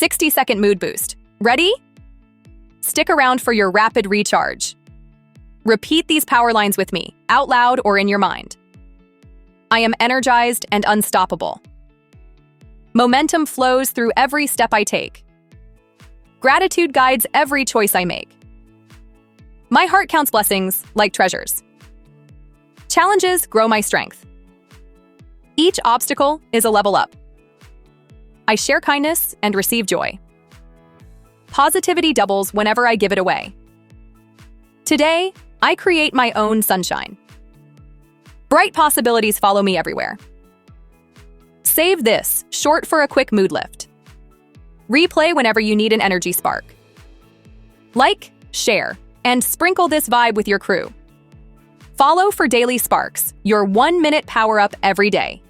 60-second mood boost. Ready? Stick around for your rapid recharge. Repeat these power lines with me, out loud or in your mind. I am energized and unstoppable. Momentum flows through every step I take. Gratitude guides every choice I make. My heart counts blessings like treasures. Challenges grow my strength. Each obstacle is a level up. I share kindness and receive joy. Positivity doubles whenever I give it away. Today, I create my own sunshine. Bright possibilities follow me everywhere. Save this, short for a quick mood lift. Replay whenever you need an energy spark. Like, share, and sprinkle this vibe with your crew. Follow for daily sparks, your 1-minute power-up every day.